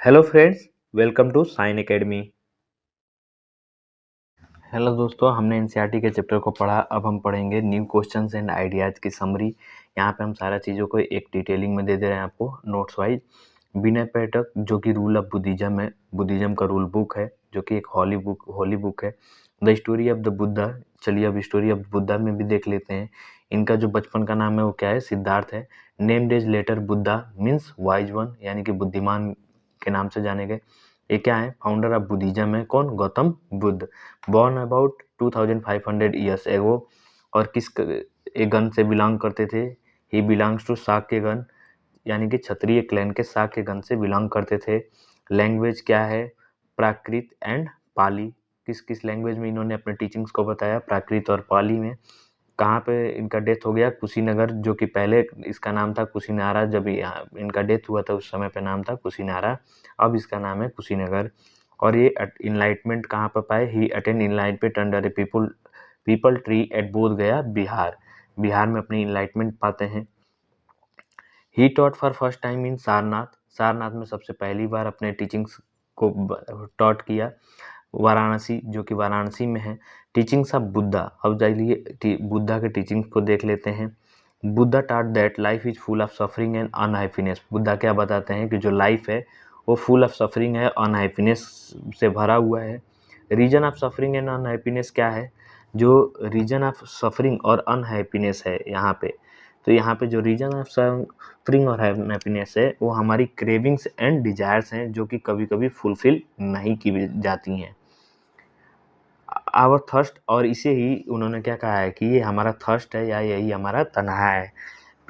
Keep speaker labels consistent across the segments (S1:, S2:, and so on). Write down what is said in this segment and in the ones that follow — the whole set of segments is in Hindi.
S1: Hello friends, welcome to Sign Academy. Hello दोस्तों, हमने एनसीईआरटी के चैप्टर को पढ़ा। अब हम पढ़ेंगे न्यू क्वेश्चंस एंड आइडियाज़ की समरी। यहाँ पे हम सारा चीज़ों को एक डिटेलिंग में दे दे रहे हैं आपको नोट्स वाइज। विनय पेटक, जो कि रूल ऑफ बुद्धिज्म है, बुद्धिज्म का रूल बुक है, जो कि एक होली बुक है। The story of the Buddha, चलिए अब स्टोरी ऑफ बुद्धा में भी देख लेते हैं। इनका जो बचपन का नाम है वो क्या है? सिद्धार्थ है। Named as later Buddha means wise one, यानी कि बुद्धिमान के नाम से जाने गए। ये क्या है? फाउंडर ऑफ बुद्धिज्म है। कौन? Gautam Buddha. Born about 2500 years ago. और किस एक गण से बिलोंग करते थे? ही बिलोंग्स टू शाक्य गण, यानी कि क्षत्रिय क्लैन के शाक्य गण से बिलोंग करते थे। लैंग्वेज क्या है? प्राकृत एंड पाली। किस किस लैंग्वेज में इन्होंने अपने टीचिंग्स को बताया? प्राकृत और पाली में। कहाँ पे इनका डेथ हो गया? कुशीनगर, जो कि पहले इसका नाम था कुशीनारा। जब इनका डेथ हुआ था उस समय पे नाम था कुशीनारा, अब इसका नाम है कुशीनगर। और ये इनलाइटमेंट कहाँ पर पाए? He attend enlightenment under a peepal tree at Bodh Gaya, Bihar. Bihar में अपनी इनलाइटमेंट पाते हैं। He taught for first time in Sarnath. Sarnath में सबसे पहली बार अपने टीचिंग्स को टॉट किया। वाराणसी, जो कि वाराणसी में है। Teachings of Buddha. अब जाइए बुद्धा के टीचिंग्स को देख लेते हैं। Buddha taught that life is full of suffering and unhappiness. Buddha क्या बताते हैं? कि जो लाइफ है वो फुल ऑफ सफरिंग है, अनहैप्पीनेस से भरा हुआ है। Reason of suffering and unhappiness क्या है? जो रीजन ऑफ सफरिंग और अनहैप्पीनेस है यहाँ पे, तो यहाँ पे जो रीजन ऑफ सफरिंग और हैप्पीनेस है वो हमारी क्रेविंग्स एंड डिजायर्स हैं, जो कि कभी कभी फुलफिल नहीं की जाती हैं। आवर थर्स्ट, और इसे ही उन्होंने क्या कहा है कि ये हमारा थर्स्ट है या यही हमारा तन्हा है।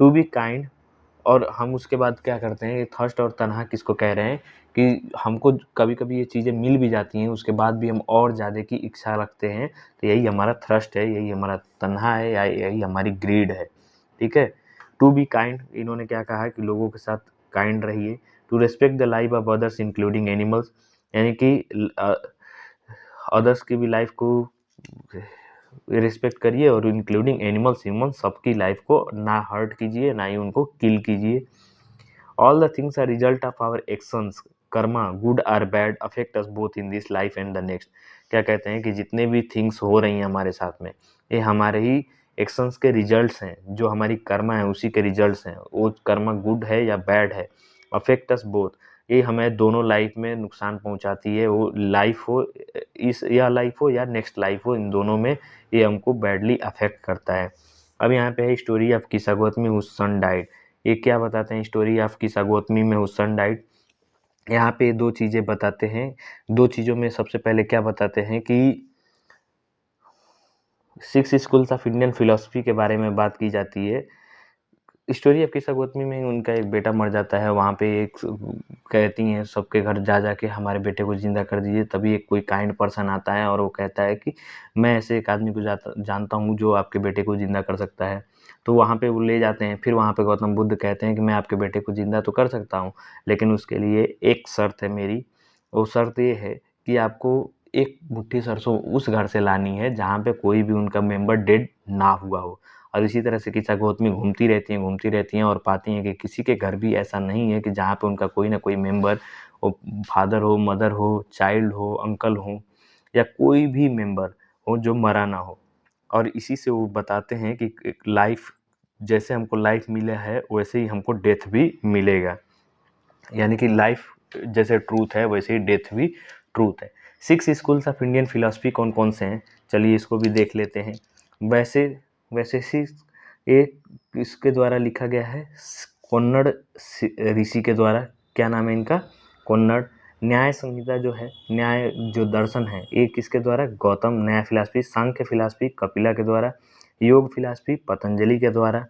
S1: टू बी काइंड, और हम उसके बाद क्या करते हैं? ये थर्स्ट और तन्हा किसको कह रहे हैं? कि हमको कभी कभी ये चीज़ें मिल भी जाती हैं, उसके बाद भी हम और ज़्यादा की इच्छा रखते हैं, तो यही हमारा थ्रस्ट है, यही हमारा तन्हा है, या यही हमारी ग्रीड है। ठीक है। टू बी काइंड, इन्होंने क्या कहा है? कि लोगों के साथ काइंड रहिए। To respect the life of others including animals, यानी कि अदर्स की भी लाइफ को रिस्पेक्ट करिए, और इंक्लूडिंग एनिमल्स, ह्यूमन, सबकी लाइफ को ना हर्ट कीजिए, ना ही उनको किल कीजिए। All the things are result of our actions, karma good are bad affect us both in this life and the next. क्या कहते हैं? कि जितने भी थिंग्स हो रही हैं हमारे साथ में, ये हमारे ही एक्शंस के रिजल्ट्स हैं। जो हमारी कर्मा है उसी के रिजल्ट्स हैं। वो कर्मा गुड है या बैड है, अफेक्ट अस बोथ, ये हमें दोनों लाइफ में नुकसान पहुंचाती है। वो लाइफ हो, इस या लाइफ हो या नेक्स्ट लाइफ हो, इन दोनों में ये हमको बैडली अफेक्ट करता है। अब यहाँ पे है स्टोरी ऑफ किसा गौतमी हुज सन डाइड। ये क्या बताते हैं? स्टोरी ऑफ किसा गौतमी में हुज सन डाइड। यहाँ पे दो चीज़ें बताते हैं। दो चीज़ों में सबसे पहले क्या बताते हैं? कि 6 स्कूल्स ऑफ इंडियन फिलोसफी के बारे में बात की जाती है। स्टोरी ऑफ किस्सा गौतमी में उनका एक बेटा मर जाता है। वहाँ पे एक कहती हैं सबके घर जा जा के हमारे बेटे को ज़िंदा कर दीजिए। तभी एक कोई काइंड पर्सन आता है और वो कहता है कि मैं ऐसे एक आदमी को जानता हूँ जो आपके बेटे को ज़िंदा कर सकता है। तो वहाँ पे वो ले जाते हैं। फिर वहाँ पे गौतम बुद्ध कहते हैं कि मैं आपके बेटे को ज़िंदा तो कर सकता हूँ, लेकिन उसके लिए एक शर्त है मेरी। वो शर्त ये है कि आपको एक मुट्ठी सरसों उस घर से लानी है जहाँ पे कोई भी उनका मेंबर डेड ना हुआ हो। और इसी तरह से किस्सा गौतमी घूमती रहती हैं और पाती हैं कि किसी के घर भी ऐसा नहीं है कि जहाँ पे उनका कोई ना कोई मेंबर, वो फादर हो, मदर हो, चाइल्ड हो, अंकल हो, या कोई भी मेंबर हो जो मरा ना हो। और इसी से वो बताते हैं कि लाइफ, जैसे हमको लाइफ मिला है वैसे ही हमको डेथ भी मिलेगा। यानी कि लाइफ जैसे ट्रूथ है वैसे ही डेथ भी ट्रूथ है। 6 स्कूल्स ऑफ इंडियन फिलॉसफी कौन कौन से हैं? चलिए इसको भी देख लेते हैं। वैसे वैसे सी एक इसके द्वारा लिखा गया है, कन्नड़ ऋषि के द्वारा। क्या नाम है इनका? कन्नड़। न्याय संहिता जो है, न्याय जो दर्शन है, ये किसके द्वारा? गौतम। न्याय फिलॉसफी, सांख्य फिलॉसफी कपिला के द्वारा। योग फिलॉसफी पतंजलि के द्वारा।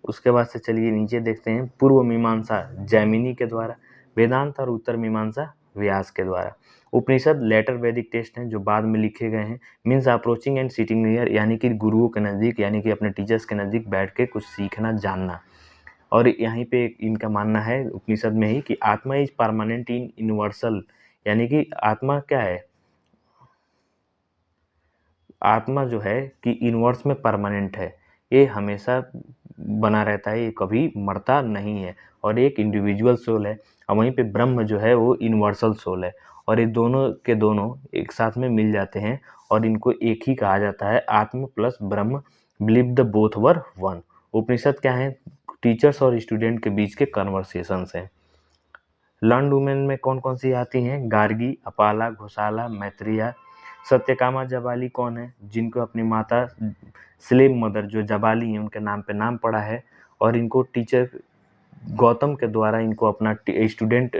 S1: उसके बाद से चलिए नीचे देखते हैं। पूर्व मीमांसा जैमिनी के द्वारा। वेदांत और उत्तर मीमांसा व्यास के द्वारा। उपनिषद लेटर वैदिक टेक्स्ट हैं जो बाद में लिखे गए हैं। Means approaching and sitting near, यानी कि गुरुओं के नज़दीक, यानी कि अपने टीचर्स के नज़दीक बैठ के कुछ सीखना जानना। और यहीं पे इनका मानना है उपनिषद में ही कि आत्मा इज परमानेंट इन यूनिवर्सल, यानी कि आत्मा क्या है? आत्मा जो है कि यूनिवर्स में परमानेंट है, ये हमेशा बना रहता है, ये कभी मरता नहीं है। और एक इंडिविजुअल सोल है, और वहीं पे ब्रह्म जो है वो यूनिवर्सल सोल है। और ये दोनों के दोनों एक साथ में मिल जाते हैं और इनको एक ही कहा जाता है, atma plus Brahma, believe the both were one. Upanishad क्या है? टीचर्स और स्टूडेंट के बीच के कन्वर्सेशंस हैं। लर्न वुमेन में कौन कौन सी आती हैं? गार्गी, अपाला, घोषाला, मैत्रेया। सत्यकामा जबाली कौन है? जिनको अपनी माता स्लेव मदर जो जबाली हैं उनके नाम पे नाम पड़ा है, और इनको टीचर गौतम के द्वारा इनको अपना स्टूडेंट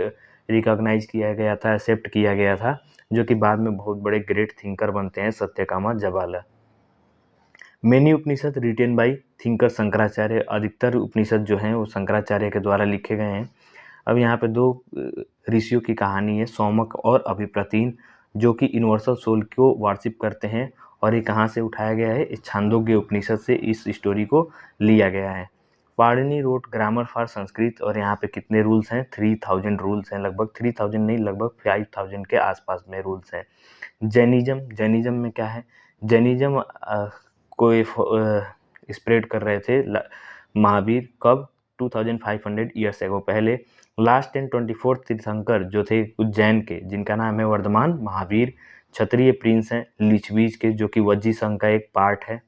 S1: रिकॉग्नाइज किया गया था, एक्सेप्ट किया गया था, जो कि बाद में बहुत बड़े ग्रेट थिंकर बनते हैं, सत्यकामा जबाला। Many Upanishad written by thinker Shankaracharya. अधिकतर उपनिषद जो हैं वो शंकराचार्य के द्वारा लिखे गए हैं। अब यहाँ पे दो ऋषियों की कहानी है, सौमक और अभिप्रतीन, जो कि यूनिवर्सल सोल को वर्शिप करते हैं, और ये कहाँ से उठाया गया है? इस छांदोग्य उपनिषद से इस स्टोरी को लिया गया है। Panini wrote grammar for Sanskrit, और यहाँ पे कितने रूल्स हैं? 3000 रूल्स हैं, लगभग 3000 नहीं, लगभग 5000 के आसपास में रूल्स हैं। जैनिज्म में क्या है? जैनिज्म को स्प्रेड कर रहे थे महावीर, कब? 2500 ईयर्स एगो पहले। लास्ट एंड 24 तीर्थंकर जो थे उज्जैन के, जिनका नाम है वर्धमान महावीर, क्षत्रिय प्रिंस हैं लिच्छवीज के, जो कि वज्जी संघ का एक पार्ट है।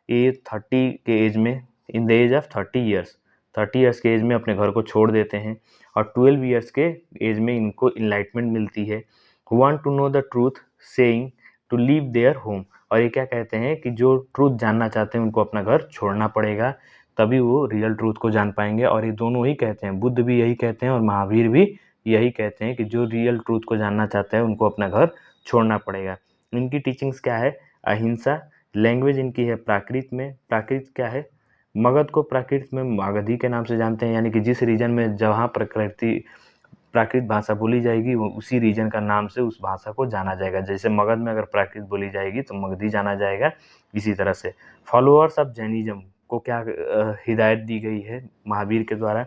S1: ये 30 के एज में, in the age of 30 years के एज में अपने घर को छोड़ देते हैं, और 12 ईयर्स के एज में इनको इनलाइटमेंट मिलती है। Want to know the truth saying to leave their home, और ये क्या कहते हैं कि जो ट्रूथ जानना चाहते हैं उनको अपना घर छोड़ना पड़ेगा, तभी वो रियल ट्रूथ को जान पाएंगे। और ये दोनों ही कहते हैं, बुद्ध भी यही कहते हैं और महावीर भी यही कहते हैं कि जो रियल ट्रूथ को जानना चाहता है उनको अपना घर छोड़ना पड़ेगा। इनकी टीचिंग्स क्या है? अहिंसा। लैंग्वेज इनकी है प्राकृत में। प्राकृत क्या है? मगध को प्राकृत में मागधी के नाम से जानते हैं, यानी कि जिस रीजन में जहाँ प्राकृत भाषा बोली जाएगी वो उसी रीजन का नाम से उस भाषा को जाना जाएगा। जैसे मगध में अगर प्राकृत बोली जाएगी तो मगधी जाना जाएगा, इसी तरह से। फॉलोअर्स ऑफ जैनिज्म को क्या हिदायत दी गई है महावीर के द्वारा?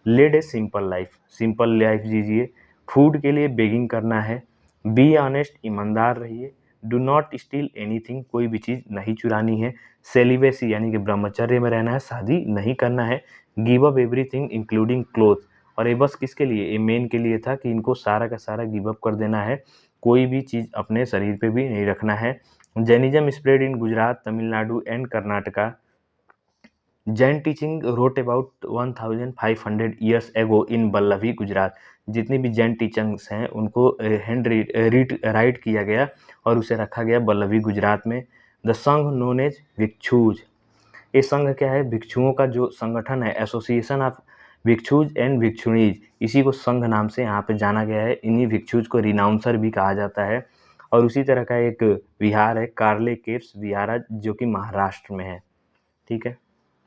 S1: Led a simple life, simple life जीजिए। फूड के लिए बेगिंग करना है। बी ऑनेस्ट, ईमानदार रहिए। डू नॉट स्टील एनीथिंग, कोई भी चीज़ नहीं चुरानी है। सेलिबेसी यानी कि ब्रह्मचर्य में रहना है, शादी नहीं करना है। Give up everything including cloth, और ये बस किसके लिए? ये मेन के लिए था कि इनको सारा का सारा गिव अप कर देना है, कोई भी चीज़ अपने शरीर पे भी नहीं रखना है। Jainism spread in Gujarat, Tamil Nadu and Karnataka. Jain teaching wrote about 1500 years ago इन बल्लभी गुजरात। जितनी भी जैन टीचिंग्स हैं उनको हैंड राइट किया गया और उसे रखा गया बल्लभी गुजरात में। द संघ नोन एज भिक्षुज, ये संघ क्या है? भिक्षुओं का जो संगठन है, एसोसिएशन ऑफ भिक्षुज एंड भिक्षुणीज, इसी को संघ नाम से यहाँ पे जाना गया है। इन्हीं भिक्षुज को रिनाउंसर भी कहा जाता है। और उसी तरह का एक विहार है कार्ले केव्स विहारा, जो कि महाराष्ट्र में है। ठीक है,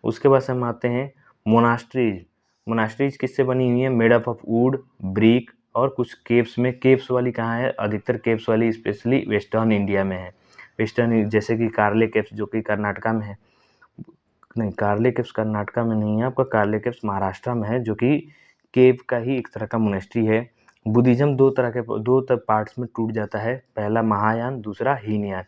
S1: उसके बाद हम आते हैं मोनास्ट्रीज। मोनास्ट्रीज किससे बनी हुई है? Made up of would, brick और कुछ केव्स में। केव्स वाली कहाँ है? अधिकतर केव्स वाली स्पेशली वेस्टर्न इंडिया में है। वेस्टर्न जैसे कि कार्ले केव्स जो कि कर्नाटका में है, नहीं कार्ले केव्स कर्नाटका में नहीं है, आपका कार्ले केव्स महाराष्ट्र में है, जो कि केव का ही एक तरह का मोनेस्ट्री है। बुद्धिज्म दो पार्ट्स में टूट जाता है, पहला महायान, दूसरा हीनयान।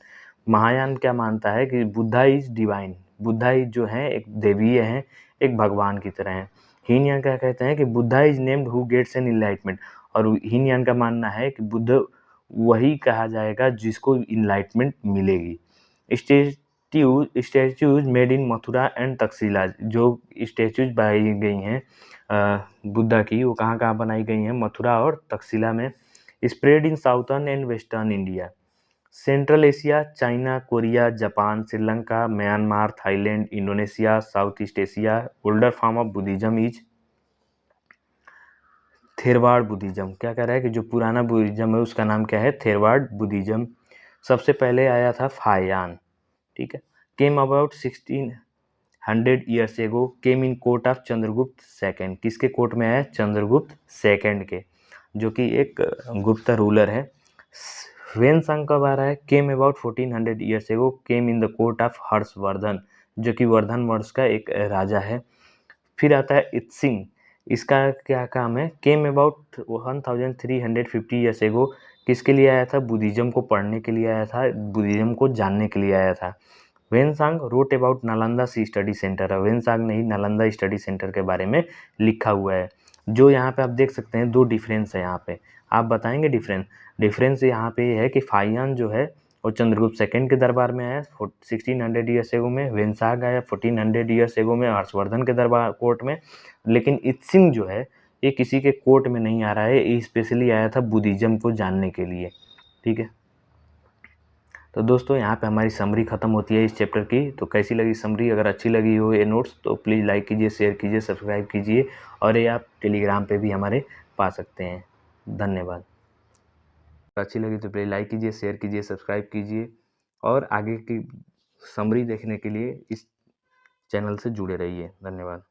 S1: महायान क्या मानता है कि Buddha is divine, Buddha is जो है एक देवीय है, एक भगवान की तरह है। हीनयान क्या कहते हैं कि Buddha is named who gets an enlightenment, और हीनयान का मानना है कि बुद्ध वही कहा जाएगा जिसको इनलाइटमेंट मिलेगी। Statues made in Mathura and Takshashila, जो स्टैच्यूज बनाई गई हैं बुद्धा की, वो कहाँ कहाँ बनाई गई हैं? मथुरा और तक्षशिला में। Spread in southern and western India. Central Asia, China, Korea, Japan, Sri Lanka, Myanmar, Thailand, Indonesia, south east Asia. Older form of Buddhism is Theravada Buddhism. क्या कह रहा है कि जो पुराना बुद्धिज्म है उसका नाम क्या है? थेरवाड़ बुद्धिज्म। सबसे पहले आया था फायान, ठीक है। Came about 1600 years ago, came in court of Chandragupta second. किसके कोर्ट में आया? चंद्रगुप्त सेकंड के, जो कि एक गुप्त रूलर है। वेनसांग कब आ रहा है? Came about 1400 years ago, came in the court of Harshvardhan, जो कि वर्धन वंश का एक राजा है। फिर आता है इत्सिंग, इसका क्या काम है? केम अबाउट 1350 ईयर्स एगो, किसके लिए आया था? बुद्धिज्म को पढ़ने के लिए आया था, बुद्धिज्म को जानने के लिए आया था। वेनसांग रोट अबाउट नालंदा सी स्टडी सेंटर, वेनसांग ने ही नालंदा स्टडी सेंटर के बारे में लिखा हुआ है। जो यहाँ पे आप देख सकते हैं 2 डिफरेंस है यहाँ पे, आप बताएँगे डिफरेंस यहाँ पे ये है कि फाहियान जो है वो चंद्रगुप्त सेकंड के दरबार में आया 1600 ईयर्स एगो में, वेनसांग आया 1400 ईयर्स एगो में हर्षवर्धन के दरबार कोर्ट में, लेकिन इत्सिंग जो है ये किसी के कोर्ट में नहीं आ रहा है, ये स्पेशली आया था बुद्धिज़्म को जानने के लिए, ठीक है। तो दोस्तों यहाँ पे हमारी समरी ख़त्म होती है इस चैप्टर की। तो कैसी लगी समरी? अगर अच्छी लगी हो ये नोट्स तो प्लीज़ लाइक कीजिए, शेयर कीजिए, सब्सक्राइब कीजिए और ये आप टेलीग्राम पे भी हमारे पा सकते हैं। धन्यवाद। अच्छी लगी तो प्लीज़ लाइक कीजिए, शेयर कीजिए, सब्सक्राइब कीजिए और आगे की समरी देखने के लिए इस चैनल से जुड़े रहिए। धन्यवाद।